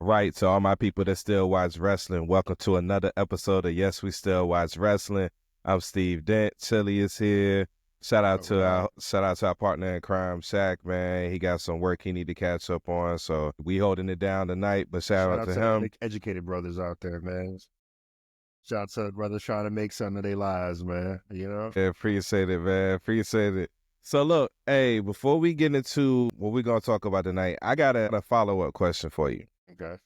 Right, to all my people that still watch wrestling, welcome to another episode of Yes, We Still Watch Wrestling. I'm Steve Dent. Chili is here. Shout out to our partner in crime, Shaq, man. He got some work he need to catch up on, so we holding it down tonight. But shout Shout out out to to him. the educated brothers out there, man. Shout out to the brothers trying to make something of their lives, man. You know? Yeah, appreciate it, man. Appreciate it. So look, hey, before we get into what we're gonna talk about tonight, I got a follow-up question for you. Okay.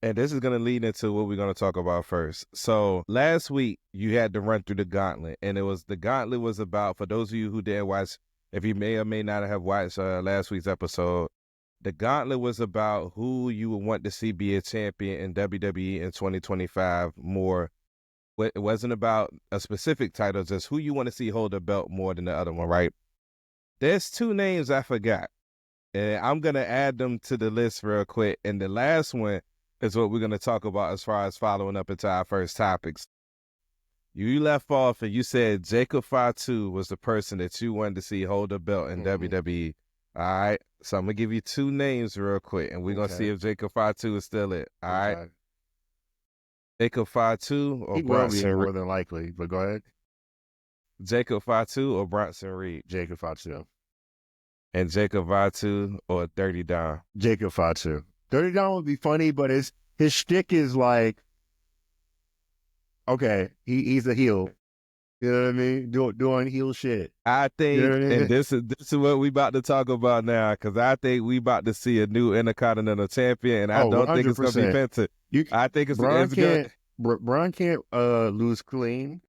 And this is going to lead into what we're going to talk about first. So last week you had to run through the gauntlet, and the gauntlet was about, for those of you who didn't watch, if you may or may not have watched last week's episode, the gauntlet was about who you would want to see be a champion in WWE in 2025 more. It wasn't about a specific title, just who you want to see hold the belt more than the other one, right? There's two names I forgot, and I'm going to add them to the list real quick. And the last one is what we're going to talk about as far as following up into our first topics. You left off and you said Jacob Fatu was the person that you wanted to see hold the belt in WWE. All right. So I'm going to give you two names real quick, and we're going to see if Jacob Fatu is still it. All right. Jacob Fatu or he will be Bronson more Reed? than likely, but go ahead. Jacob Fatu or Bronson Reed? Jacob Fatu. And Jacob Fatu or Dirty Dom? Jacob Fatu. Dirty Dom would be funny, but his shtick is like, okay, he's a heel. You know what I mean? Doing heel shit. I think, You know what I mean? and this is what we about to talk about now, because I think we about to see a new Intercontinental Champion, and I don't think it's going to be 100%. Penta. I think it's Braun good. Braun can't lose clean.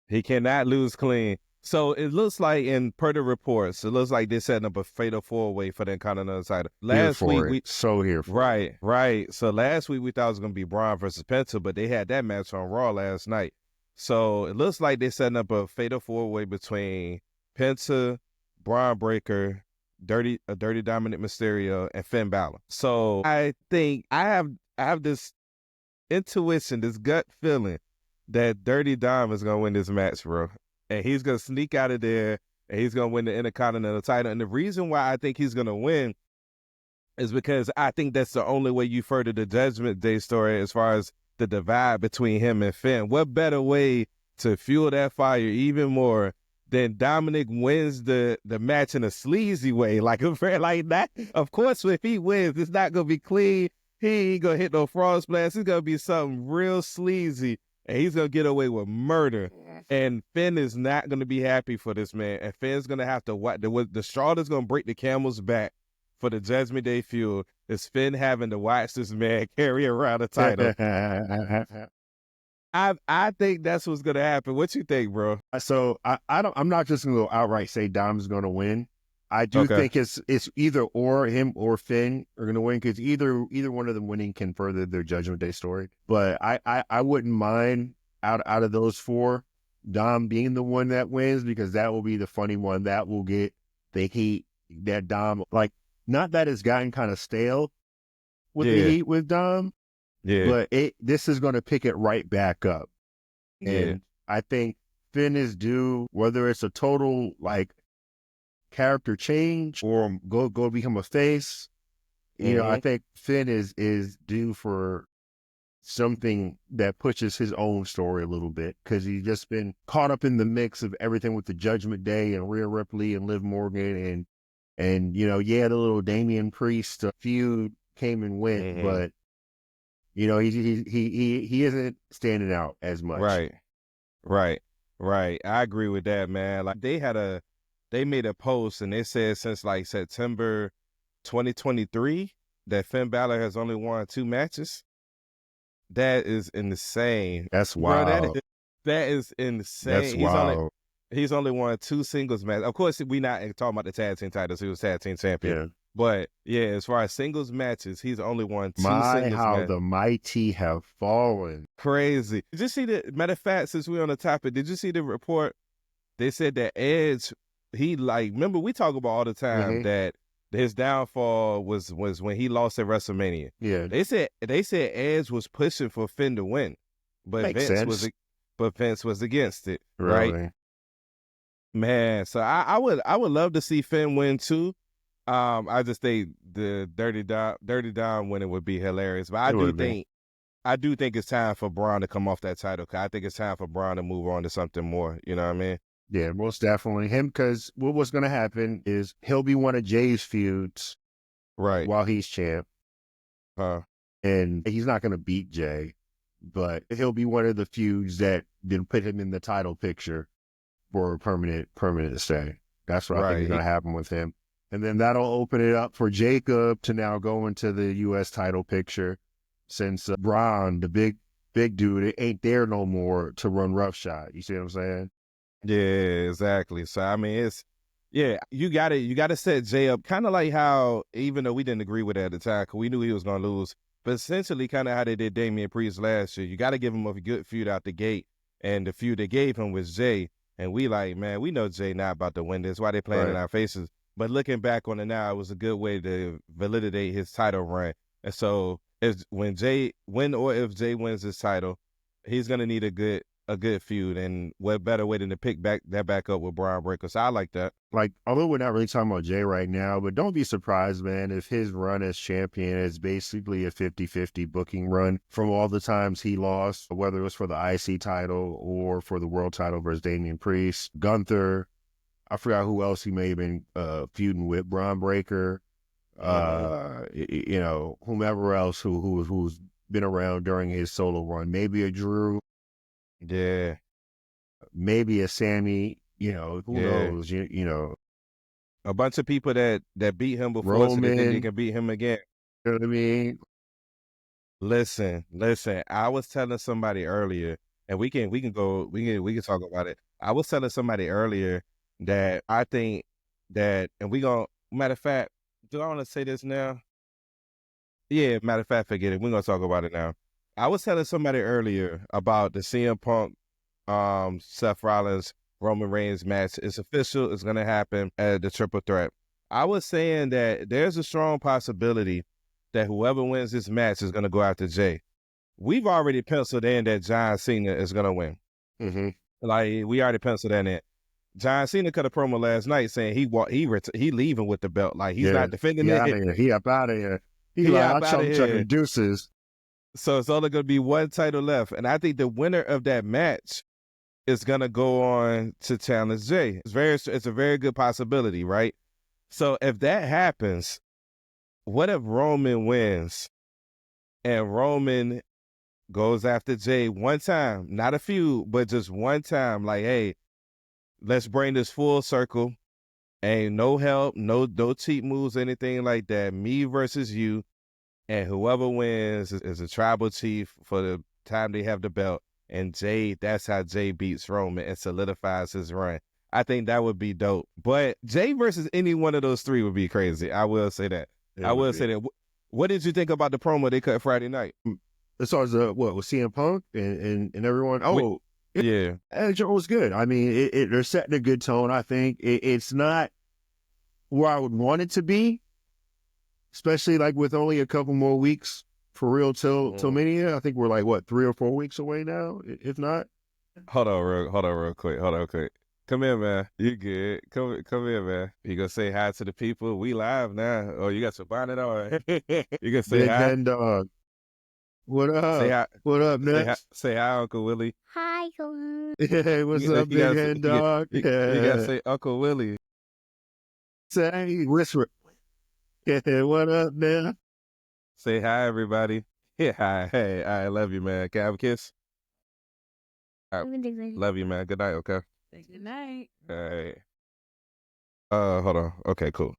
He cannot lose clean. So it looks like, per the reports, it looks like they're setting up a fatal four-way for the Intercontinental title. Here for it. Right. So last week we thought it was going to be Braun versus Penta, but they had that match on Raw last night. So it looks like they're setting up a fatal four-way between Penta, Braun Breaker, Dirty Dominic Mysterio, and Finn Balor. So I think I have this intuition, this gut feeling that Dirty Dom is going to win this match, bro. And he's going to sneak out of there, and he's going to win the Intercontinental title. And the reason why I think he's going to win is because I think that's the only way you further the Judgment Day story as far as the divide between him and Finn. What better way to fuel that fire even more than Dominic wins the match in a sleazy way, like that? Of course, if he wins, it's not going to be clean. He ain't going to hit no frog splash. It's going to be something real sleazy, and he's going to get away with murder. And Finn is not going to be happy for this, man. And Finn's going to have to watch. The straw that's going to break the camel's back for the Judgment Day feud is Finn having to watch this man carry around a title. I think that's what's going to happen. What you think, bro? So I'm not just going to outright say Dom's going to win. I do think it's either or him or Finn are going to win, because either one of them winning can further their Judgment Day story. But I wouldn't mind out of those four, Dom being the one that wins, because that will be the funny one that will get the heat that Dom, like, not that it's gotten kind of stale with the heat with Dom, but this is going to pick it right back up. And I think Finn is due, whether it's a total like character change or go become a face. You know, I think Finn is due for something that pushes his own story a little bit, because he's just been caught up in the mix of everything with the Judgment Day and Rhea Ripley and Liv Morgan and you know, the little Damian Priest feud came and went, but you know, he isn't standing out as much. Right. I agree with that, man. Like they made a post and they said since like September 2023 that Finn Balor has only won 2 matches. That is insane. That's wild. Bro, that is insane. That's wild. He's only won 2 singles matches. Of course, we not talking about the tag team titles. He was tag team champion. Yeah. But yeah, as far as singles matches, he's only won 2 singles matches. How the mighty have fallen. Crazy. Did you see matter of fact, since we're on the topic, did you see the report? They said that Edge, remember we talk about all the time that his downfall was when he lost at WrestleMania. Yeah. They said Edge was pushing for Finn to win, but Vince was against it. Really? Right? Man, so I would love to see Finn win too, I just think the Dirty Dom winning would be hilarious. But I do think it's time for Braun to come off that title. 'Cause I think it's time for Braun to move on to something more. You know what I mean? Yeah, most definitely him. Because what's going to happen is he'll be one of Jay's feuds, right? While he's champ, and he's not going to beat Jay, but he'll be one of the feuds that then put him in the title picture for a permanent stay. That's what I think is going to happen with him. And then that'll open it up for Jacob to now go into the U.S. title picture, since Braun, the big dude, it ain't there no more to run roughshod. You see what I'm saying? Yeah, exactly. So I mean, you got to set Jay up kind of like how, even though we didn't agree with it at the time, because we knew he was going to lose, but essentially kind of how they did Damian Priest last year. You got to give him a good feud out the gate, and the feud they gave him was Jay. And we like, man, we know Jay not about to win this. Why they playing in our faces? But looking back on it now, it was a good way to validate his title run. And so if Jay wins his title, he's gonna need a good feud, and what better way than to pick that back up with Braun Breaker. So I like that. Like, although we're not really talking about Jay right now, but don't be surprised, man, if his run as champion is basically a 50-50 booking run from all the times he lost, whether it was for the IC title or for the world title versus Damian Priest, Gunther. I forgot who else he may have been feuding with, Braun Breaker, whomever else who's been around during his solo run. Maybe a Drew. Yeah. Maybe a Sammy, who knows, a bunch of people that beat him before, Roman, so they can beat him again. You know what I mean? Listen, I was telling somebody earlier, and we can talk about it. I was telling somebody earlier that I think that, and matter of fact, do I want to say this now? Yeah, matter of fact, forget it. We're going to talk about it now. I was telling somebody earlier about the CM Punk, Seth Rollins, Roman Reigns match. It's official. It's going to happen at the Triple Threat. I was saying that there's a strong possibility that whoever wins this match is going to go after Jay. We've already penciled in that John Cena is going to win. Mm-hmm. Like, we already penciled that in. John Cena cut a promo last night saying he leaving with the belt. Like, he's not defending it. He up out of here. He like, I'm chucking deuces. So it's only going to be one title left. And I think the winner of that match is going to go on to challenge Jay. It's a very good possibility, right? So if that happens, what if Roman wins and Roman goes after Jay one time, not a few, but just one time, like, hey, let's bring this full circle. Ain't no help, no cheat moves, anything like that. Me versus you. And whoever wins is a tribal chief for the time they have the belt. And Jay, that's how Jay beats Roman and solidifies his run. I think that would be dope. But Jay versus any one of those three would be crazy. I will say that. What did you think about the promo they cut Friday night? As far as with CM Punk and everyone? Yeah. It was good. I mean, they're setting a good tone, I think. It's not where I would want it to be, especially like with only a couple more weeks for real till Mania. I think we're like, 3 or 4 weeks away now, if not. Hold on real quick. Come here, man. You good. Come here, man. You gonna say hi to the people? We live now. Oh, you got your bonnet on. You gonna say Big hi? Hen Dog. What up? Say hi. What up, Nuts? Say hi, Uncle Willie. Hi, Uncle. Hey, what's up, Big Hen Dog? You gotta say Uncle Willie. Say whisper. Yeah, what up, man? Say hi, everybody. Yeah, hi. Hey, I love you, man. Can I have a kiss? Love you, man. Good night, okay? Good night. Hey. Hold on. Okay, cool.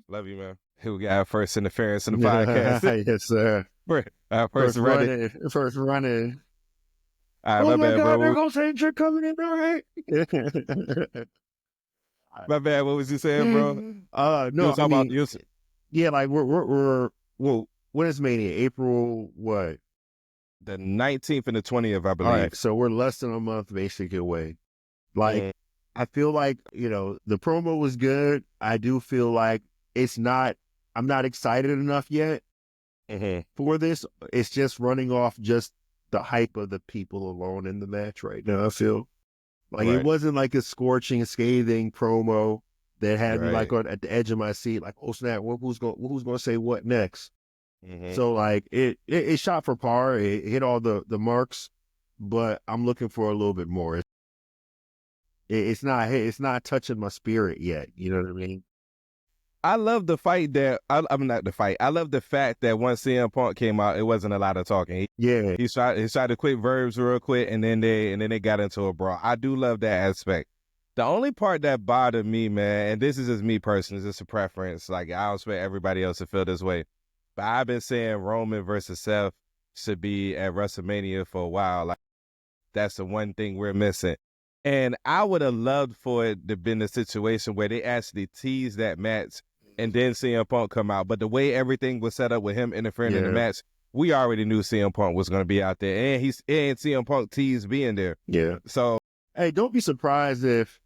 Love you, man. Here we got our first interference in the podcast. Yes, sir. Our first running. First running. All right, my bad, bro. They're gonna say you're coming in, all right? My bad. What was you saying, bro? No, yeah, like we're when is Mania? April what? The 19th and the 20th, I believe. All right, so we're less than a month basically away. Like, I feel like, the promo was good. I do feel like I'm not excited enough yet for this. It's just running off just the hype of the people alone in the match right now. I feel like it wasn't like a scorching, scathing promo, that had me Right. like at the edge of my seat, like, oh snap, who's gonna say what next? Mm-hmm. So like it shot for par, it hit all the marks, but I'm looking for a little bit more. It's not touching my spirit yet. You know what I mean? I love the fight that I'm not the fight. I love the fact that once CM Punk came out, it wasn't a lot of talking. Yeah, He shot to quick verbs real quick, and then they got into a brawl. I do love that aspect. The only part that bothered me, man, and this is just me personally, it's just a preference. Like I don't expect everybody else to feel this way, but I've been saying Roman versus Seth should be at WrestleMania for a while. Like that's the one thing we're missing. And I would have loved for it to been a situation where they actually teased that match and then CM Punk come out. But the way everything was set up with him interfering in the match, we already knew CM Punk was going to be out there. And CM Punk teased being there. yeah. So, hey, don't be surprised if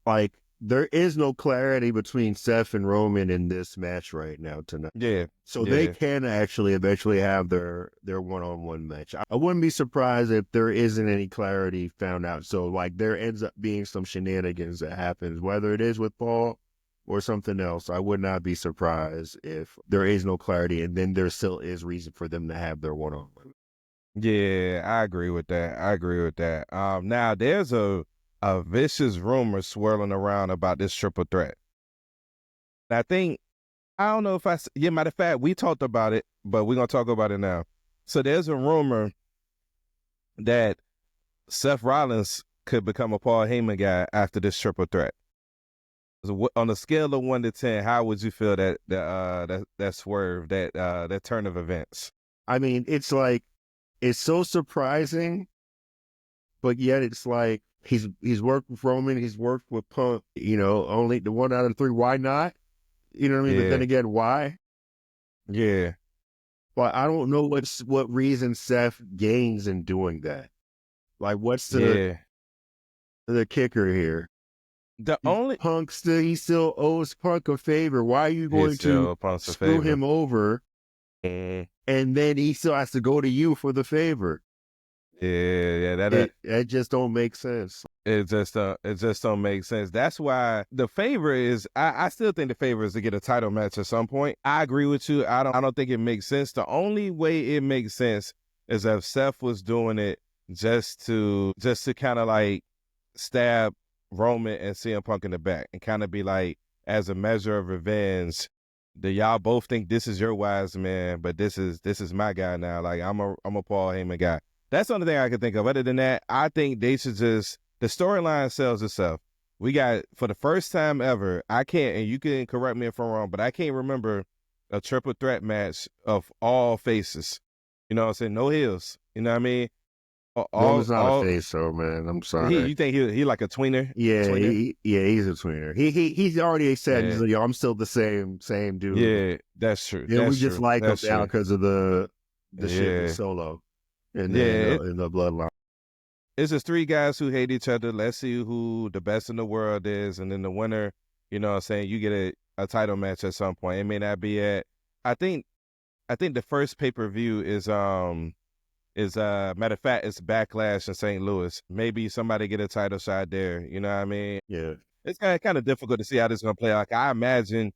like there is no clarity between Seth and Roman in this match right now tonight. yeah. So they can actually eventually have their one-on-one match. I wouldn't be surprised if there isn't any clarity found out. So like there ends up being some shenanigans that happens, whether it is with Paul or something else. I would not be surprised if there is no clarity, and then there still is reason for them to have their one-on-one. Yeah, I agree with that. Now there's a vicious rumor swirling around about this triple threat. And I don't know if matter of fact, we talked about it, but we're going to talk about it now. So there's a rumor that Seth Rollins could become a Paul Heyman guy after this triple threat. So on a scale of 1 to 10, how would you feel that swerve, that turn of events? I mean, it's like, it's so surprising, but yet it's like he's worked with Roman, he's worked with Punk, only the 1 out of 3. Why not? You know what I mean? Yeah. But then again, why? Yeah. But I don't know what reason Seth gains in doing that. Like, what's the kicker here? The only Punk he still owes Punk a favor. Why are you going to screw him over? And then he still has to go to you for the favor. Yeah, that just don't make sense. It just don't make sense. That's why the favor is. I still think the favor is to get a title match at some point. I agree with you. I don't think it makes sense. The only way it makes sense is if Seth was doing it just to kind of like stab Roman and CM Punk in the back and kind of be like, as a measure of revenge, do y'all both think this is your wise man, but this is my guy now. Like I'm a Paul Heyman guy. That's the only thing I can think of. Other than that, I think they should just, the storyline sells itself. We got, for the first time ever, I can't, and you can correct me if I'm wrong, but I can't remember a triple threat match of all faces. You know what I'm saying? No heels. You know what I mean? Roman's not a face, so man, I'm sorry. You think he like a tweener? Yeah, tweener? He's a tweener. He's already said, he's like, yo, I'm still the same dude. Yeah, that's true. Yeah, we just like him now because of the shit with Solo. And then in the bloodline. It's just 3 guys who hate each other. Let's see who the best in the world is. And then the winner, you know what I'm saying, you get a title match at some point. It may not be at, I think the first pay-per-view is matter of fact, it's Backlash in St. Louis. Maybe somebody get a title shot there. You know what I mean? Yeah. It's kind of difficult to see how this is going to play out. Like, I imagine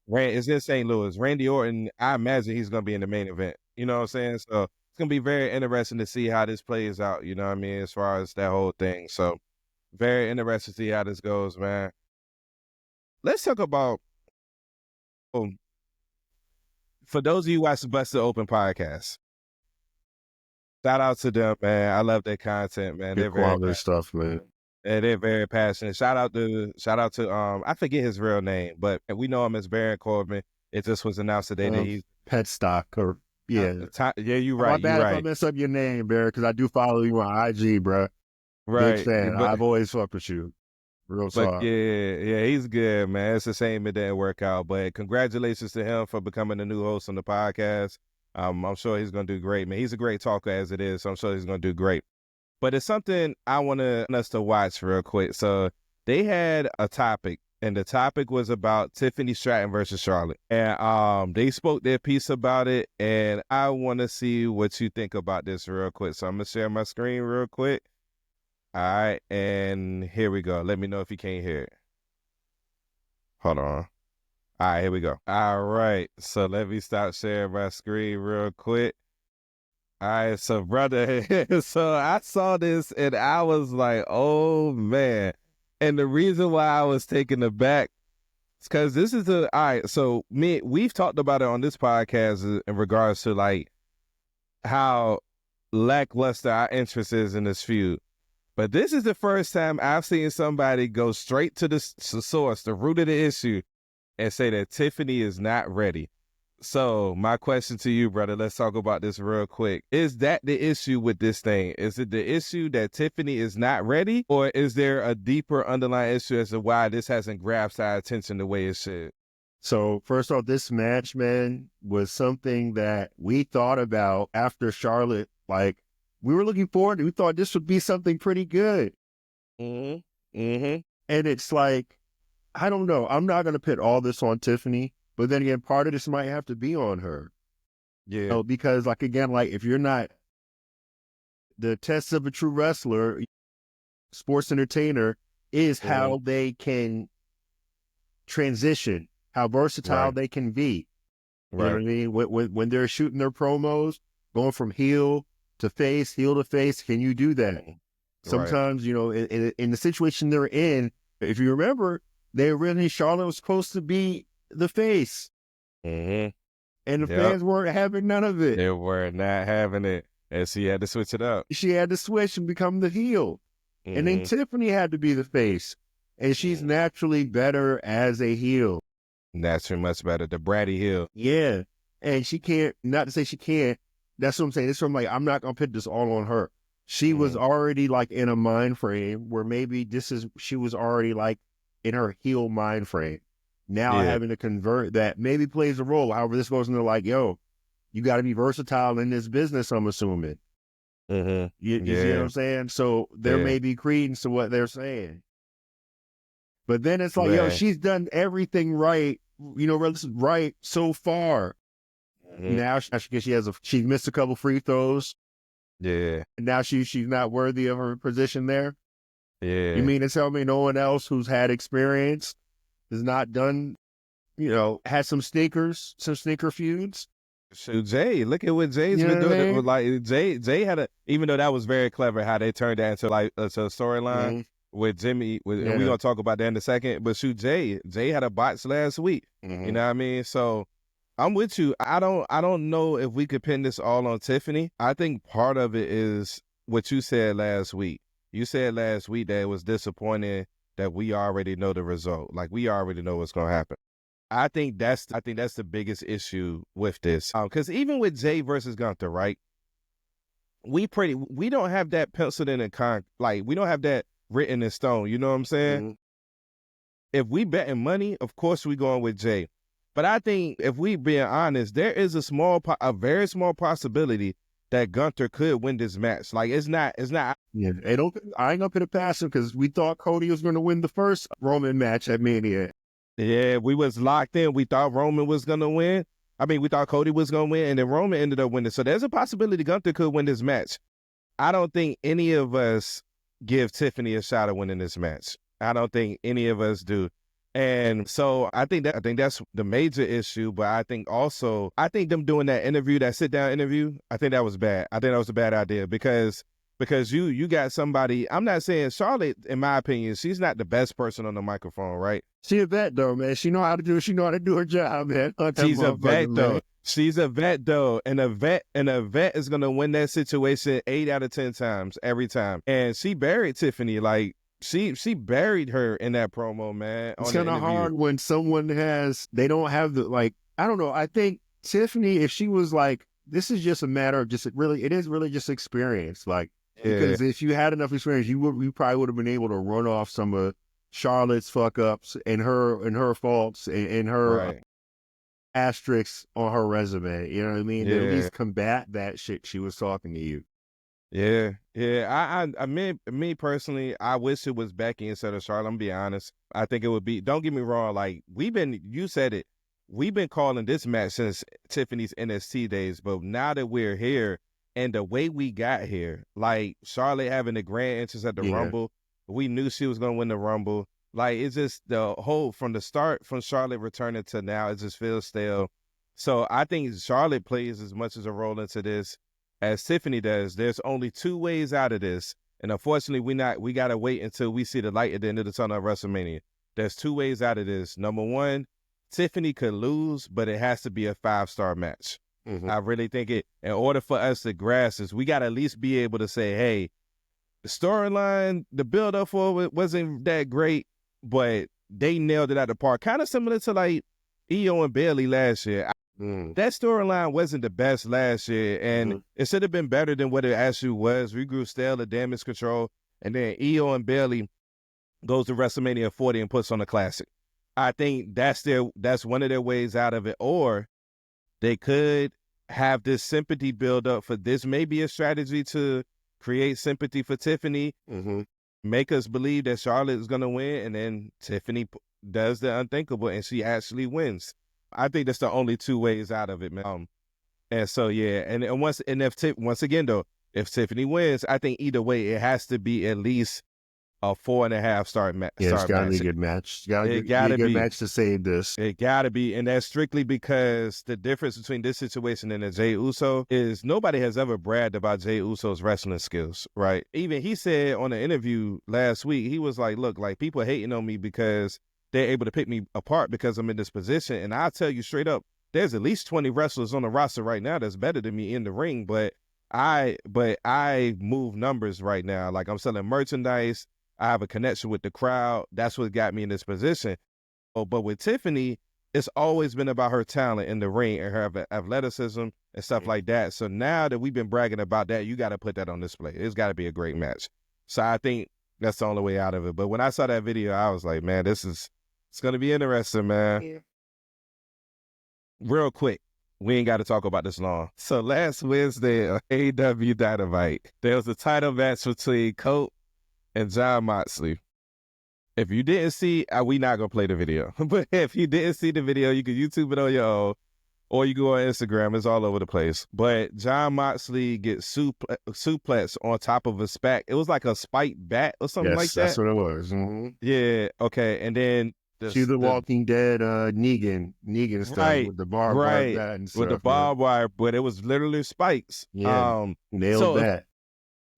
it's in St.Louis. Randy Orton, I imagine he's going to be in the main event. You know what I'm saying? So it's going to be very interesting to see how this plays out, you know what I mean, as far as that whole thing. So very interesting to see how this goes, man. Let's talk about, for those of you who watch the Busted Open podcast, shout out to them, man. I love their content, man. They're quality stuff, man. And they're very passionate. Shout out to I forget his real name, but we know him as Baron Corbin. It just was announced today that he's Petstock or yeah. You're right. My bad if I mess up your name, Baron, because I do follow you on IG, bro. Right. Big fan. I've always fucked with you. Real talk. Yeah, he's good, man. It's a shame it didn't work out, but congratulations to him for becoming the new host on the podcast. I'm sure he's going to do great, man. He's a great talker as it is, so I'm sure he's going to do great. But it's something I want us to watch real quick. So they had a topic, and the topic was about Tiffany Stratton versus Charlotte. And they spoke their piece about it, and I want to see what you think about this real quick. So I'm going to share my screen real quick. All right, and here we go. Let me know if you can't hear it. Hold on. All right, here we go. All right, so let me stop sharing my screen real quick. All right, so brother, so I saw this and I was like, oh man. And the reason why I was taken aback is because this is all right, so we've talked about it on this podcast in regards to like how lackluster our interest is in this feud. But this is the first time I've seen somebody go straight to the source, the root of the issue, and say that Tiffany is not ready. So my question to you, brother, let's talk about this real quick. Is that the issue with this thing? Is it the issue that Tiffany is not ready? Or is there a deeper underlying issue as to why this hasn't grabbed our attention the way it should? So first off, this match, man, was something that we thought about after Charlotte. Like, we were looking forward. We thought this would be something pretty good. Mm-hmm. Mm-hmm. And it's like, I don't know. I'm not going to put all this on Tiffany. But then again, part of this might have to be on her. Yeah. You know, because like, again, like if you're not the test of a true wrestler, sports entertainer is how they can transition, how versatile they can be. You know what I mean? When they're shooting their promos, going from heel to face, can you do that? Sometimes, you know, in the situation they're in, if you remember, Charlotte was supposed to be the face. Mm-hmm. And the fans weren't having none of it. They were not having it. And she had to switch it up. She had to switch and become the heel. And then Tiffany had to be the face. And she's naturally better as a heel. Naturally much better. The bratty heel. Yeah. And she can't, not to say she can't, that's what I'm saying. It's from like, I'm not going to put this all on her. She was already like in a mind frame where maybe she was already like in her heel mind frame. Now having to convert that maybe plays a role. However, this goes into like, yo, you got to be versatile in this business, I'm assuming. You see what I'm saying? So there may be credence to what they're saying. But then it's like, yo, she's done everything right, you know, right so far. Now she missed a couple free throws. Yeah. And now she's not worthy of her position there. Yeah. You mean to tell me no one else who's had experience has not done, you know, had some sneaker feuds? So Jay, look at what Jay's been doing. Like Jay had even though that was very clever how they turned that into like a storyline with Jimmy. And we're gonna talk about that in a second. But Jay had a botch last week. You know what I mean? So I'm with you. I don't know if we could pin this all on Tiffany. I think part of it is what you said last week. You said last week that it was disappointing that we already know the result. Like we already know what's gonna happen. I think that's the biggest issue with this. Because even with Jay versus Gunther, right? We don't have that penciled in like we don't have that written in stone. You know what I'm saying? If we betting money, of course we going with Jay. But I think if we being honest, there is a very small possibility that Gunther could win this match. Like it's not. Yeah, I ain't gonna put it past him because we thought Cody was gonna win the first Roman match at Mania. Yeah, we was locked in. We thought Roman was gonna win. I mean, we thought Cody was gonna win, and then Roman ended up winning. So there's a possibility Gunther could win this match. I don't think any of us give Tiffany a shot at winning this match. I don't think any of us do. And so I think that's the major issue, but I think them doing that interview, that sit down interview, I think that was bad. I think that was a bad idea because you got somebody. I'm not saying Charlotte, in my opinion, she's not the best person on the microphone, right? She a vet though, man. She know how to do her job, man. She's a vet though. She's a vet though, and a vet is gonna win that situation 8 out of 10 times every time. And she buried Tiffany like. She buried her in that promo, man. It's kind of hard when someone they don't have I don't know. I think Tiffany, if she was like, this is just a matter of it is really just experience. Like, because if you had enough experience, you probably would have been able to run off some of Charlotte's fuck ups and her faults and her asterisks on her resume. You know what I mean? To at least combat that shit she was talking to you. Yeah. I mean, me personally, I wish it was Becky instead of Charlotte. I'm gonna be honest. I think it would be. Don't get me wrong. Like you said it. We've been calling this match since Tiffany's NXT days, but now that we're here and the way we got here, like Charlotte having the grand entrance at the Rumble, we knew she was gonna win the Rumble. Like, it's just the whole, from the start, from Charlotte returning to now, it just feels stale. So I think Charlotte plays as much as a role into this as Tiffany does. There's only two ways out of this. And unfortunately, we got to wait until we see the light at the end of the tunnel of WrestleMania. There's two ways out of this. Number one, Tiffany could lose, but it has to be a 5-star match. I really think in order for us to grasp this, we got to at least be able to say, hey, the storyline, the build-up for it wasn't that great, but they nailed it out of the park. Kind of similar to like Io and Bayley last year. That storyline wasn't the best last year, and it should have been better than what it actually was. We grew stale, the damage control, and then Io and Bayley goes to WrestleMania 40 and puts on a classic. I think that's one of their ways out of it. Or they could have this sympathy build up for this. Maybe a strategy to create sympathy for Tiffany, make us believe that Charlotte is going to win, and then Tiffany does the unthinkable and she actually wins. I think that's the only two ways out of it, man. And so, yeah, once again though, if Tiffany wins, I think either way it has to be at least a 4.5-star match. Yeah, it's got to be a good match. It got to be a good match to save this. It got to be, and that's strictly because the difference between this situation and the Jey Uso is nobody has ever bragged about Jey Uso's wrestling skills, right? Even he said on an interview last week, he was like, look, like people hating on me because they're able to pick me apart because I'm in this position, and I'll tell you straight up, there's at least 20 wrestlers on the roster right now that's better than me in the ring, but I move numbers right now. Like, I'm selling merchandise. I have a connection with the crowd. That's what got me in this position. But with Tiffany, it's always been about her talent in the ring and her athleticism and stuff like that. So now that we've been bragging about that, you got to put that on display. It's got to be a great match. So I think that's the only way out of it. But when I saw that video, I was like, man, it's going to be interesting, man. Yeah. Real quick, we ain't got to talk about this long. So last Wednesday on AEW Dynamite, there was a title match between Colt and Jon Moxley. If you didn't see, we not gonna play the video, but if you didn't see the video, you can YouTube it on your own, or you go on Instagram. It's all over the place. But Jon Moxley gets suplex on top of a SPAC. It was like a spiked bat or something like that. Yes, that's what it was. Yeah. Okay. And then the Walking Dead Negan stuff with the barbed wire bat and stuff. With the barbed wire, but it was literally spikes. Yeah. Nailed that.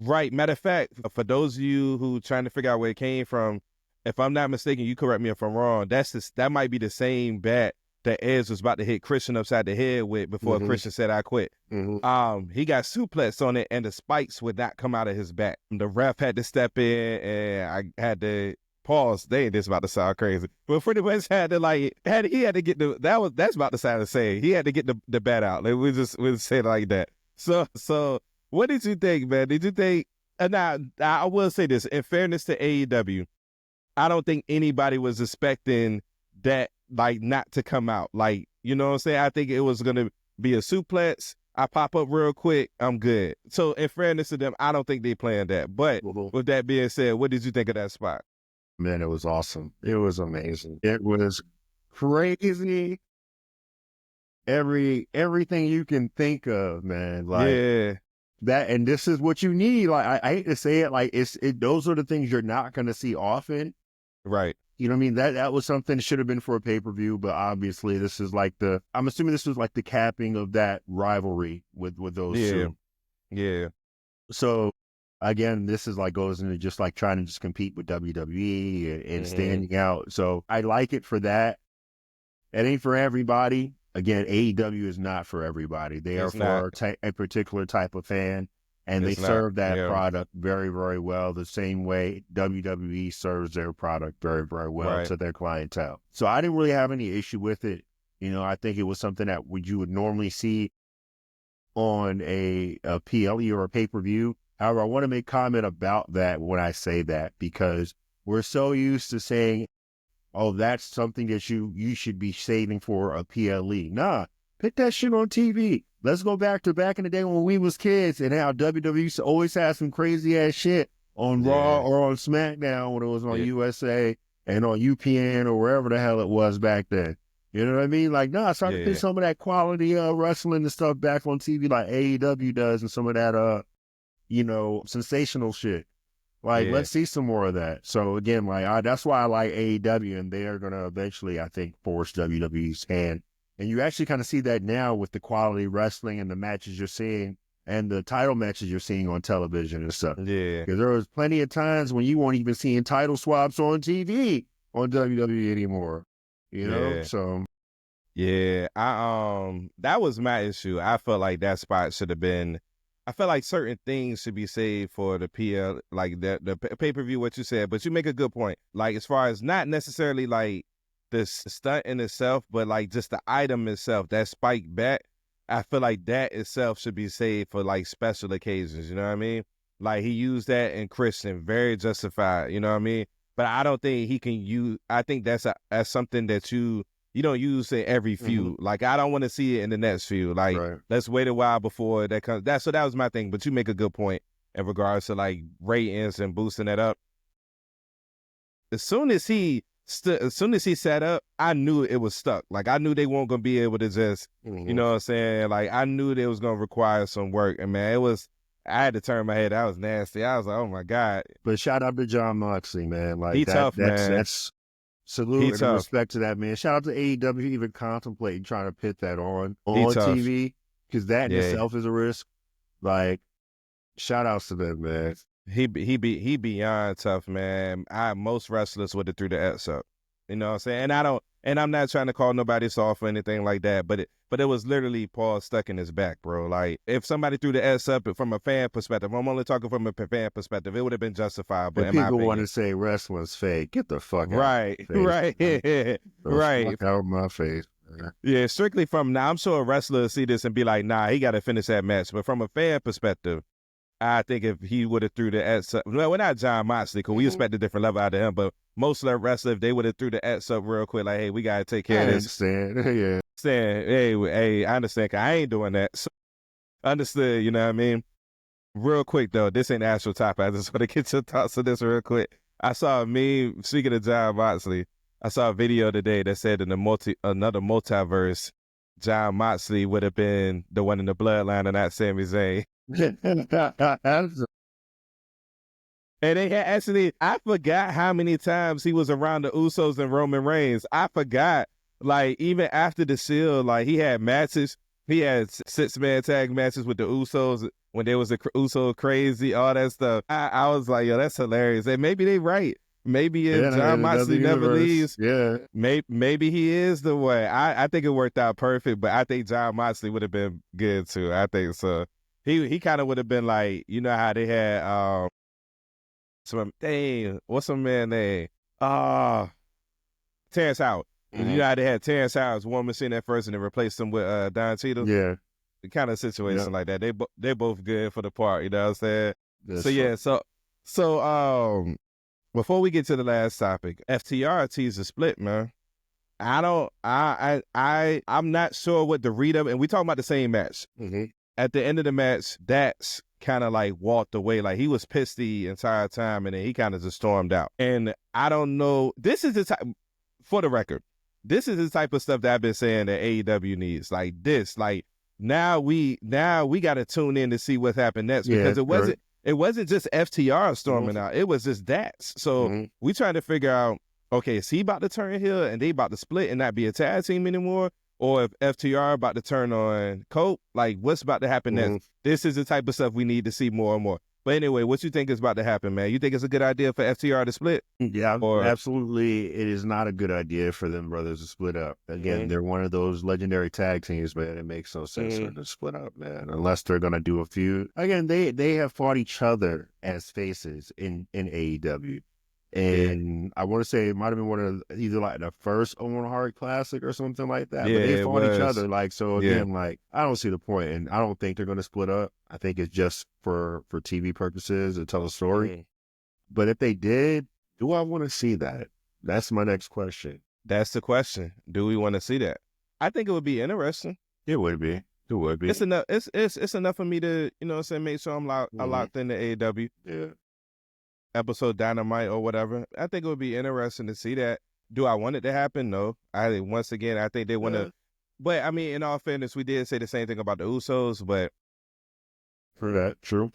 Right. Matter of fact, for those of you who trying to figure out where it came from, if I'm not mistaken, you correct me if I'm wrong, that might be the same bat that Edge was about to hit Christian upside the head with before Christian said, I quit. He got suplexed on it, and the spikes would not come out of his back. The ref had to step in, and I had to pause. This about to sound crazy. But pretty much he had to get that's about to sound insane. He had to get the bat out. Like, we just say it like that. So what did you think, man? Did you think, now I will say this, in fairness to AEW, I don't think anybody was expecting that, like, not to come out. Like, you know what I'm saying? I think it was going to be a suplex. I pop up real quick. I'm good. So in fairness to them, I don't think they planned that. But with that being said, what did you think of that spot? Man, it was awesome. It was amazing. It was crazy. Everything you can think of, man. Like, yeah. That, and this is what you need. Like, I hate to say it, like those are the things you're not going to see often. Right. You know what I mean? That was something that should have been for a pay-per-view, but obviously this is like I'm assuming this was like the capping of that rivalry with those two. Yeah. So again, this is like goes into just like trying to just compete with WWE and standing out. So I like it for that. It ain't for everybody. Again, AEW is not for everybody. They are for a particular type of fan, and they serve that product very, very well, the same way WWE serves their product very, very well to their clientele. So I didn't really have any issue with it. You know, I think it was something that you would normally see on a PLE or a pay-per-view. However, I want to make comment about that when I say that, because we're so used to saying, oh, that's something that you should be saving for a PLE. Nah, put that shit on TV. Let's go back in the day when we was kids and how WWE always had some crazy ass shit on Raw or on SmackDown when it was on USA and on UPN or wherever the hell it was back then. You know what I mean? Like, nah, start to put some of that quality wrestling and stuff back on TV like AEW does, and some of that sensational shit. Like, Yeah. let's see some more of that. So again, like that's why I like AEW, and they are going to eventually, I think, force WWE's hand. And you actually kind of see that now with the quality wrestling and the matches you're seeing, and the title matches you're seeing on television and stuff. Yeah. Because there was plenty of times when you weren't even seeing title swaps on TV on WWE anymore. You know, Yeah. so Yeah. That was my issue. I felt like that spot should have been. I felt like certain things should be saved for the PL, like the pay per view. What you said, but you make a good point. Like as far as not necessarily like the stunt in itself, but like just the item itself, that spike bat. I feel like that itself should be saved for like special occasions. You know what I mean? Like he used that in Christian, very justified. You know what I mean? But I don't think he can use. I think that's something that you don't use in every feud. Like I don't want to see it in the next feud. Like let's wait a while before that comes. So that was my thing. But you make a good point in regards to like ratings and boosting that up. As soon as he set up, I knew it was stuck. Like I knew they weren't gonna be able to just, you know what I'm saying? Like I knew they was gonna require some work. And man, I had to turn my head. That was nasty. I was like, oh my God. But shout out to Jon Moxley, man. Like he tough, man. That's salute and respect to that man. Shout out to AEW even contemplating trying to pit that on TV, because that in itself is a risk. Like, shout outs to them, man. He beyond tough, man. Most wrestlers would have threw the X up. You know what I'm saying? And I'm not trying to call nobody soft or anything like that, but it was literally Paul stuck in his back, bro. Like if somebody threw the S up from a fan perspective, I'm only talking from a fan perspective, it would have been justifiable. If people want to say wrestling's fake, get the fuck out. Right. Fuck out of my face. Yeah, strictly from now, I'm sure a wrestler see this and be like, nah, he got to finish that match. But from a fan perspective, I think if he would have threw the S up, well, we're not Jon Moxley, because we expect a different level out of him, but most of the wrestlers, if they would have threw the S up real quick, like, hey, we got to take care of this. Yeah. Saying, hey, I understand, because I ain't doing that. So, understood, you know what I mean? Real quick, though, this ain't the actual topic. I just want to get your thoughts on this real quick. I saw a meme, speaking of Jon Moxley, I saw a video today that said in another multiverse, Jon Moxley would have been the one in the bloodline and not Sami Zayn. And they had actually, I forgot how many times he was around the Usos and Roman Reigns. I forgot, like, even after the Shield, like, he had matches. He had 6-man tag matches with the Usos when there was a Uso crazy, all that stuff. I was like, yo, that's hilarious. And maybe they right. Maybe if Jon Moxley never leaves, maybe he is the way. I think it worked out perfect, but I think Jon Moxley would have been good too. I think so. He kind of would have been like, you know how they had what's some man name? Terrence Howard. You know how they had Terrence Howard's War Machine at first and then replaced him with Don Cheadle? Yeah. The kind of situation like that. They both good for the part, you know what I'm saying? That's so before we get to the last topic, FTR teased a split, man. I'm not sure what the read of, and we talking about the same match. At the end of the match, Dax kind of like walked away. Like he was pissed the entire time, and then he kind of just stormed out. And I don't know. This is the type, for the record, this is the type of stuff that I've been saying that AEW needs. Like this, like now we got to tune in to see what happened next, because it wasn't just FTR storming out. It was just Dax. So we trying to figure out, okay, is he about to turn heel and they about to split and not be a tag team anymore? Or if FTR about to turn on Cope, like what's about to happen next? This is the type of stuff we need to see more and more. But anyway, what you think is about to happen, man? You think it's a good idea for FTR to split? Yeah, absolutely. It is not a good idea for them brothers to split up. Again, they're one of those legendary tag teams, man. It makes no sense for them to split up, man, unless they're going to do a feud. Again, they have fought each other as faces in AEW. And I want to say it might have been one of either like the first Owen Hart Classic or something like that. Yeah, but they fought each other. Like, so again, like, I don't see the point, and I don't think they're going to split up. I think it's just for TV purposes to tell a story. But if they did, do I want to see that? That's my next question. That's the question. Do we want to see that? I think it would be interesting. It would be. It would be. It's enough. It's enough for me to, you know what I'm saying, make sure I'm locked into AEW. Yeah. Episode Dynamite or whatever. I think it would be interesting to see that. Do I want it to happen? No. I think they want to. But I mean, in all fairness, we did say the same thing about the Usos, but for that, true.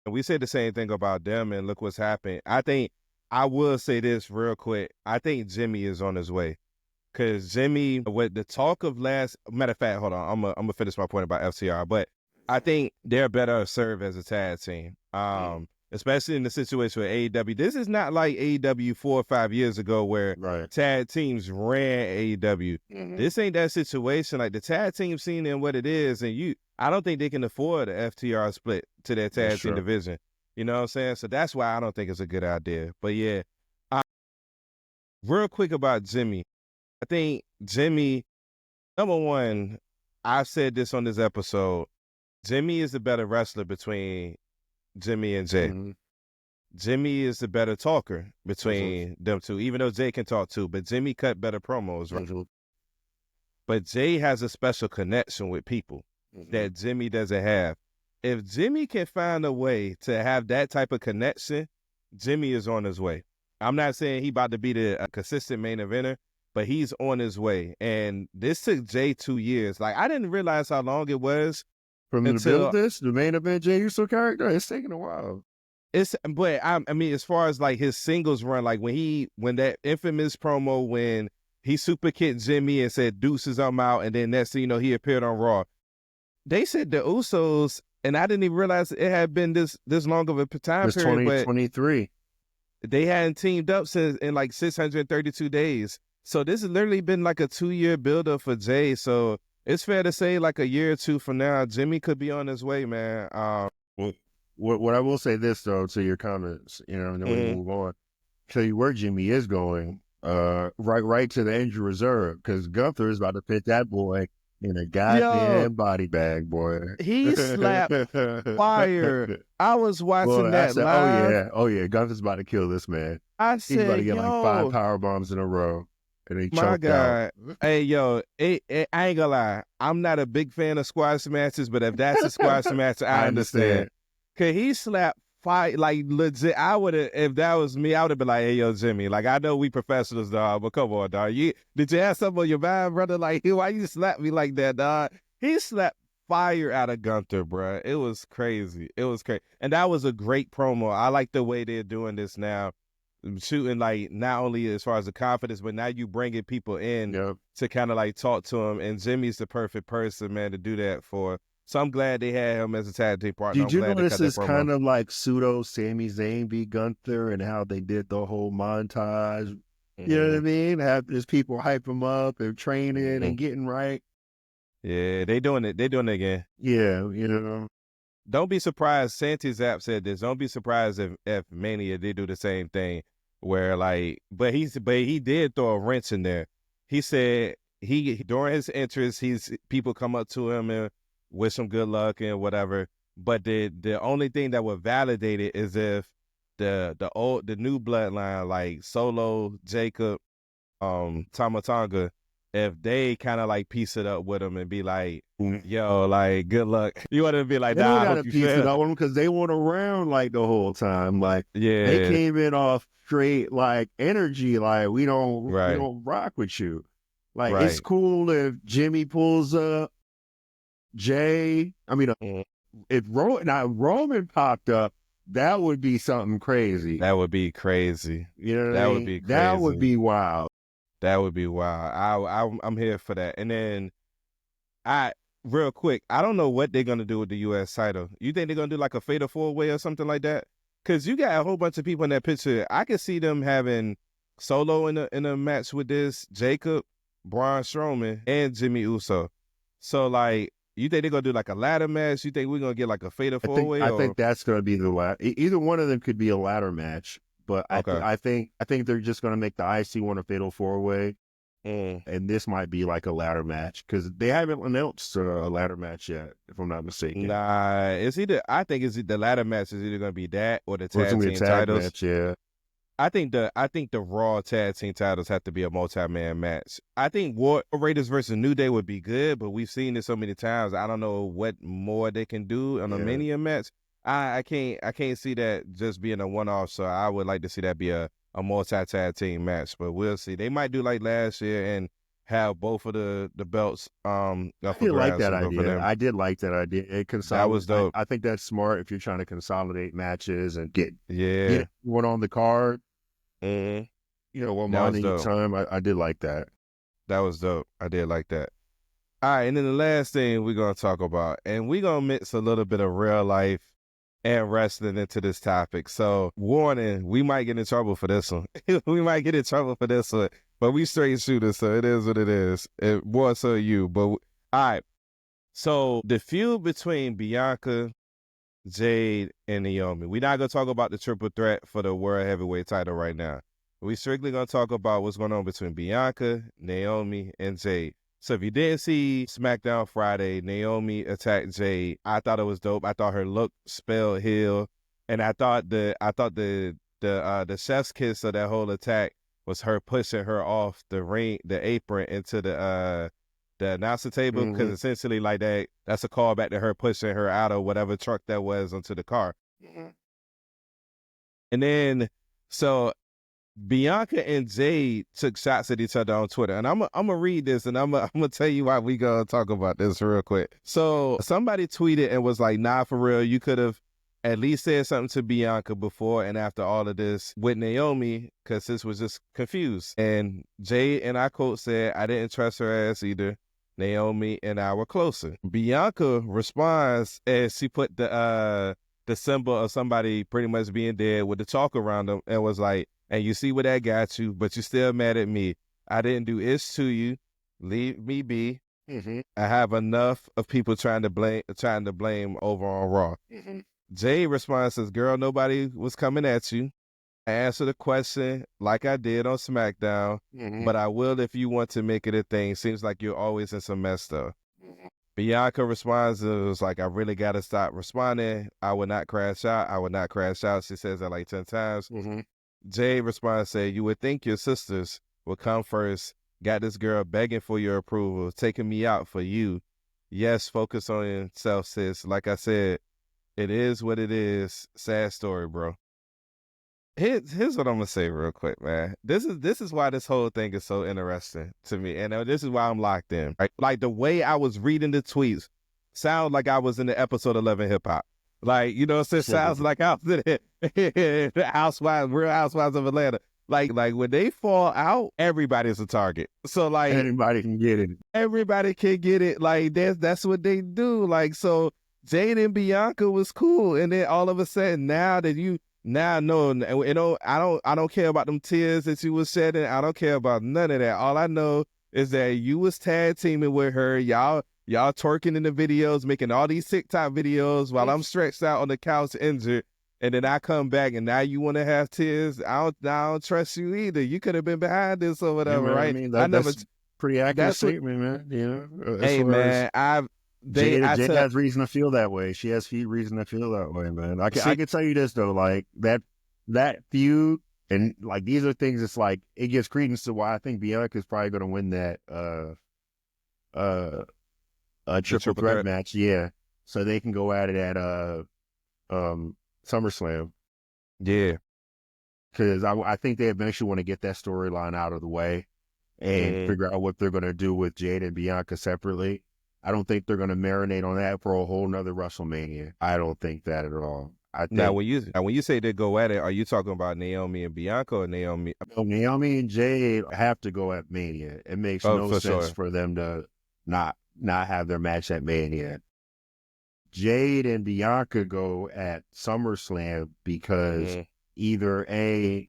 And we said the same thing about them, and look what's happened. I think I will say this real quick. I think Jimmy is on his way. Because Jimmy, with the talk of matter of fact, hold on, I'm gonna finish my point about FCR, but I think they're better served as a tag team. Especially in the situation with AEW. This is not like AEW 4 or 5 years ago where tag teams ran AEW. This ain't that situation. Like the tag team scene and what it is, and I don't think they can afford a FTR split to their tag team division. You know what I'm saying? So that's why I don't think it's a good idea. But yeah, real quick about Jimmy. I think Jimmy, number one, I've said this on this episode, Jimmy is the better wrestler between Jimmy and Jay. Jimmy is the better talker between them two, even though Jay can talk too, but Jimmy cut better promos, right? But Jay has a special connection with people that Jimmy doesn't have. If Jimmy can find a way to have that type of connection, Jimmy is on his way. I'm not saying he about to be a consistent main eventer, but he's on his way. And this took Jay 2 years. Like, I didn't realize how long it was. From the build the main event Jey Uso character, it's taking a while. But I mean, as far as like his singles run, like when that infamous promo when he super kicked Jimmy and said deuces, I'm out, and then next thing you know, he appeared on Raw. They said the Usos, and I didn't even realize it had been this long of a time period. 2023. They hadn't teamed up since in like 632 days. So this has literally been like a 2-year buildup for Jay. So it's fair to say like a year or two from now, Jimmy could be on his way, man. What I will say this, though, to your comments, and then we move on. Tell you where Jimmy is going, right to the injury reserve, because Gunther is about to put that boy in a goddamn body bag, boy. He slapped fire. I was watching that live. Oh yeah, Gunther's about to kill this man. He's about to get like 5 power bombs in a row. And he choked out. Hey, yo, I ain't gonna lie. I'm not a big fan of squash matches, but if that's a squash match, I understand. Cause he slapped fire, like legit. I would have, if that was me, I would have been like, hey, yo, Jimmy, like I know we professionals, dog, but come on, dog. Did you have something on your mind, brother? Like, why you slap me like that, dog? He slapped fire out of Gunther, bro. It was crazy. It was crazy. And that was a great promo. I like the way they're doing this now. Shooting like not only as far as the confidence, but now you bringing people in to kind of like talk to him, and Jimmy's the perfect person, man, to do that for. So I'm glad they had him as a tag team partner. Did you notice this kind of like pseudo Sami Zayn v Gunther and how they did the whole montage? You know what I mean? Have his people hype him up and training and getting right. Yeah, they doing it. They doing it again. Yeah, Don't be surprised. Santi Zap said this. Don't be surprised if Mania did do the same thing, where like, but he did throw a wrench in there. He said during his entrance, people come up to him and wish him good luck and whatever. But the only thing that would validate it is if the new bloodline like Solo, Jacob, Tama Tonga, if they kind of like piece it up with him and be like, yo, like, good luck. You want to be like, nah, I hope you piece it up with them because they weren't around like the whole time. Like, they came in off straight like energy. Like, we don't rock with you. Like, it's cool if Jimmy pulls up, Jay. I mean, if Roman popped up, that would be something crazy. That would be crazy. You know what I mean? Would be crazy. That would be wild. That would be wild. I'm here for that. And then real quick, I don't know what they're gonna do with the U.S. title. You think they're gonna do like a fatal 4-way or something like that? Because you got a whole bunch of people in that picture. I could see them having Solo in a match with this, Jacob, Braun Strowman, and Jimmy Uso. So like, you think they're gonna do like a ladder match? You think we're gonna get like a fatal 4-way? I think that's gonna be the ladder. Either one of them could be a ladder match. But I think they're just going to make the IC one a fatal 4-way, and this might be like a ladder match because they haven't announced a ladder match yet, if I'm not mistaken. Nah, I think the ladder match is either going to be that or the tag team titles. Match, yeah. I think the Raw tag team titles have to be a multi-man match. I think War Raiders versus New Day would be good, but we've seen this so many times. I don't know what more they can do on a Mania match. I can't see that just being a one-off, so I would like to see that be a multi-tag team match, but we'll see. They might do like last year and have both of the belts up I for did like grabs that and go for idea. them. I did like that idea. It That was dope. I think that's smart if you're trying to consolidate matches and get Yeah. one on the card. Mm-hmm. One That was money dope. time. I did like that. That was dope. I did like that. All right, and then the last thing we're going to talk about, and we're going to mix a little bit of real life and wrestling into this topic. So, warning, we might get in trouble for this one. We might get in trouble for this one, but we straight shooters, so it is what it is. More so you, but all right. So, the feud between Bianca, Jade, and Naomi. We're not going to talk about the triple threat for the World Heavyweight title right now. We're strictly going to talk about what's going on between Bianca, Naomi, and Jade. So if you didn't see SmackDown Friday, Naomi attacked Jade. I thought it was dope. I thought her look spelled heel, and I thought the chef's kiss of that whole attack was her pushing her off the ring, the apron into the announcer table, because essentially like that's a callback to her pushing her out of whatever truck that was onto the car. And then so Bianca and Jade took shots at each other on Twitter, and I'm gonna read this, and I'm gonna tell you why we gonna talk about this real quick. So somebody tweeted and was like, "Nah, for real, you could have at least said something to Bianca before and after all of this with Naomi, because this was just confused." And Jade, and I quote, said, "I didn't trust her ass either. Naomi and I were closer." Bianca responds as she put the symbol of somebody pretty much being dead with the chalk around them, and was like, "And you see what that got you, but you're still mad at me. I didn't do this to you. Leave me be. I have enough of people trying to blame over on Raw." Jay responds, says, "Girl, nobody was coming at you. I answered the question like I did on SmackDown, but I will if you want to make it a thing. Seems like you're always in some mess though." Bianca responds, it was like, "I really got to stop responding. I would not crash out. I would not crash out." She says that like 10 times. Jay responds, saying, "You would think your sisters would come first. Got this girl begging for your approval, taking me out for you. Yes, focus on yourself, sis. Like I said, it is what it is. Sad story, bro." Here's what I'm gonna say real quick, man. This is why this whole thing is so interesting to me, and this is why I'm locked in. Right? Like the way I was reading the tweets, sound like I was in the episode 11 hip hop. Like, you know what I'm saying? Sounds like I was in the Real Housewives of Atlanta. Like when they fall out, everybody's a target. So like anybody can get it. Everybody can get it. Like that's what they do. Like, so Jade and Bianca was cool, and then all of a sudden now no, I don't care about them tears that you was shedding. I don't care about none of that. All I know is that you was tag teaming with her. Y'all twerking in the videos, making all these TikTok videos while I'm stretched out on the couch injured. And then I come back and now you want to have tears. I don't trust you either. You could have been behind this or whatever, right? I mean, that's pretty accurate statement, man. You know, hey man, Jade has reason to feel that way. She has reason to feel that way, man. I can tell you this though, like that feud, and like these are things. It's like it gives credence to why I think Bianca's probably going to win that triple threat match. Yeah, so they can go at it at SummerSlam. Yeah, because I think they eventually want to get that storyline out of the way and figure out what they're going to do with Jade and Bianca separately. I don't think they're going to marinate on that for a whole nother WrestleMania. I don't think that at all. Now, when you say they go at it, are you talking about Naomi and Bianca or Naomi? No, Naomi and Jade have to go at Mania. It makes no sense for them to not have their match at Mania. Jade and Bianca go at SummerSlam because either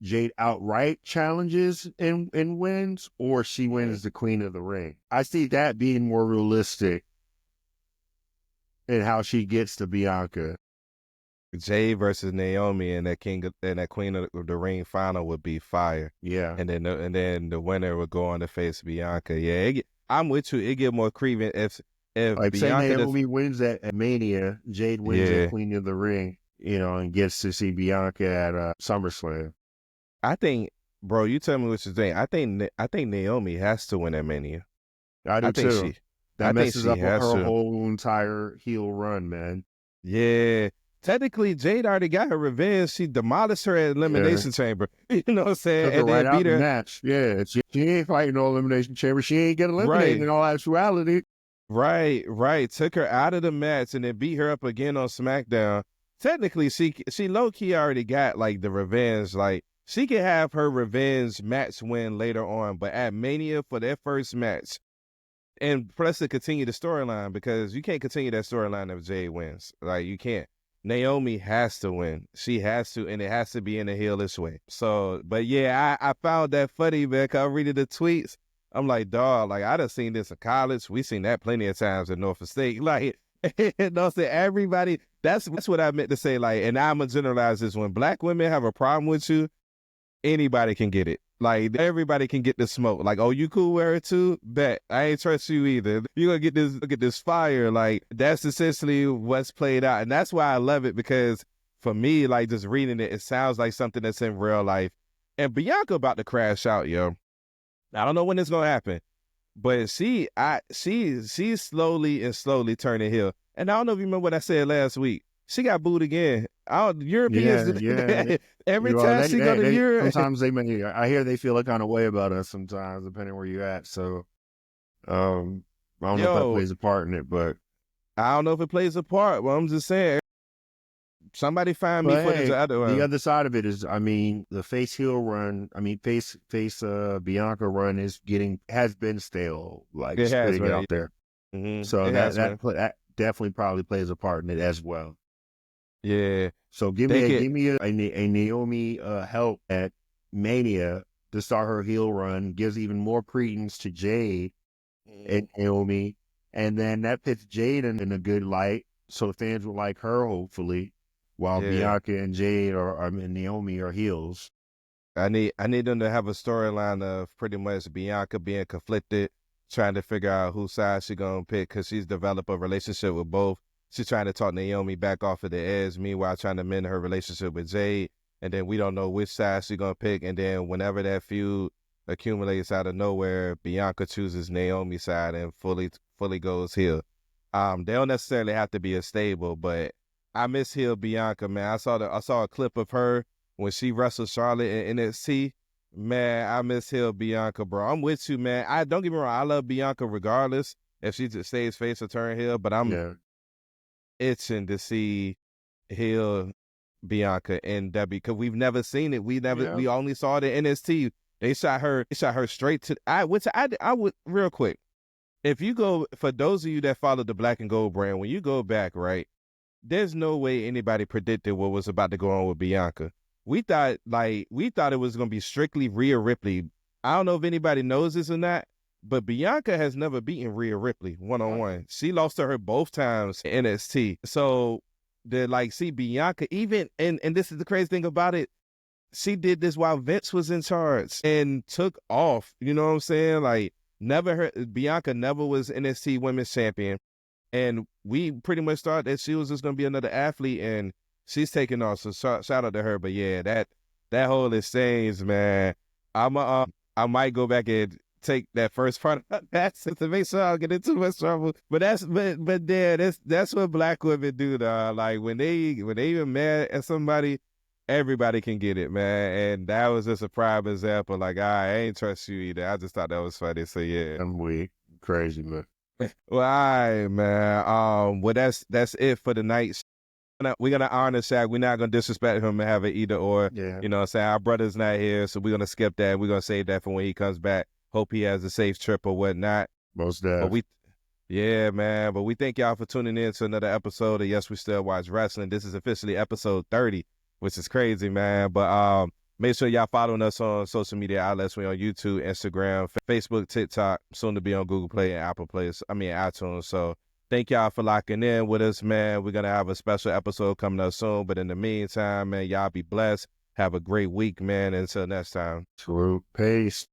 Jade outright challenges and wins, or she wins the Queen of the Ring. I see that being more realistic in how she gets to Bianca. Jade versus Naomi and that Queen of the Ring final would be fire. Yeah, and then the winner would go on to face Bianca. Yeah, I'm with you. It get more credence if like Bianca say Naomi wins at Mania, Jade wins at Queen of the Ring. You know, and gets to see Bianca at SummerSlam. I think, bro, you tell me what you think. I think Naomi has to win at Mania. I do too. That messes up her whole entire heel run, man. Yeah, technically Jade already got her revenge. She demolished her at Elimination Chamber. You know what I'm saying? Took her And right then out beat the her. match. Yeah, she ain't fighting no Elimination Chamber. She ain't getting eliminated Right. in all actuality. Right. Took her out of the match and then beat her up again on SmackDown. Technically, she low key already got like the revenge. Like she can have her revenge match win later on, but at Mania for their first match, and plus to continue the storyline because you can't continue that storyline if Jade wins. Like you can't. Naomi has to win. She has to, and it has to be in a heelish way. So, but yeah, I found that funny, man. 'Cause I'm reading the tweets. I'm like, dog, like I done seen this in college. We seen that plenty of times in Norfolk State. Like, you know, say everybody. That's what I meant to say. Like, and I'm gonna generalize this: when black women have a problem with you, anybody can get it. Like everybody can get the smoke. Like, oh, you cool with her too? Bet I ain't trust you either. You gonna get this fire. Like that's essentially what's played out, and that's why I love it because for me, like just reading it, it sounds like something that's in real life. And Bianca about to crash out, yo. I don't know when it's gonna happen, but she's slowly turning heel. And I don't know if you remember what I said last week. She got booed again. Europeans, Yeah. every time she go to Europe. Sometimes I hear they feel a kind of way about us sometimes, depending where you're at. So, I don't know if that plays a part in it, but I don't know if it plays a part. Well, I'm just saying, somebody find me footage of the other one. The other side of it is, I mean, the face heel run. I mean, face Bianca run has been stale. Like it has been out there. Mm-hmm. So that definitely probably plays a part in it as well. Yeah. So give me a Naomi help at Mania to start her heel run, gives even more credence to Jade and Naomi, and then that puts Jade in a good light, so fans will like her hopefully, while Bianca and Jade and Naomi are heels. I need them to have a storyline of pretty much Bianca being conflicted, trying to figure out whose side she's gonna pick because she's developed a relationship with both. She's trying to talk Naomi back off of the edge, meanwhile trying to mend her relationship with Jade. And then we don't know which side she's going to pick. And then whenever that feud accumulates out of nowhere, Bianca chooses Naomi's side and fully goes heel. They don't necessarily have to be a stable, but I miss heel Bianca, man. I saw a clip of her when she wrestled Charlotte in NXT. Man, I miss heel Bianca, bro. I'm with you, man. Don't get me wrong. I love Bianca regardless if she just stays face or turn heel, but I'm itching to see heel Bianca in W because we've never seen it. We only saw it in NXT. They shot her straight to I would real quick. If you go, for those of you that follow the Black and Gold brand, when you go back, right, there's no way anybody predicted what was about to go on with Bianca. We thought it was gonna be strictly Rhea Ripley. I don't know if anybody knows this or not, but Bianca has never beaten Rhea Ripley one-on-one. She lost to her both times in NXT. So see Bianca even, and this is the crazy thing about it, she did this while Vince was in charge and took off. You know what I'm saying? Like Bianca never was NXT Women's Champion. And we pretty much thought that she was just gonna be another athlete and she's taking off. So shout out to her. But yeah, that whole exchange, man, I might go back and take that first part of that to make sure I don't get into much trouble. But that's what black women do, though. Like when they even mad at somebody, everybody can get it, man. And that was just a prime example. Like I ain't trust you either. I just thought that was funny. So yeah, I'm weak, crazy, man. Well, all right, man. Well, that's it for the night. We're gonna honor Shaq. We're not gonna disrespect him and have it either or. Yeah. You know what I'm saying? Our brother's not here, so we're gonna skip that. We're gonna save that for when he comes back. Hope he has a safe trip or whatnot. Most definitely. Yeah, man. But we thank y'all for tuning in to another episode of Yes, We Still Watch Wrestling. This is officially episode 30, which is crazy, man. But make sure y'all following us on social media outlets. We're on YouTube, Instagram, Facebook, TikTok, soon to be on Google Play and Apple Play. iTunes. So thank y'all for locking in with us, man. We're gonna have a special episode coming up soon. But in the meantime, man, y'all be blessed. Have a great week, man. Until next time. True. Peace.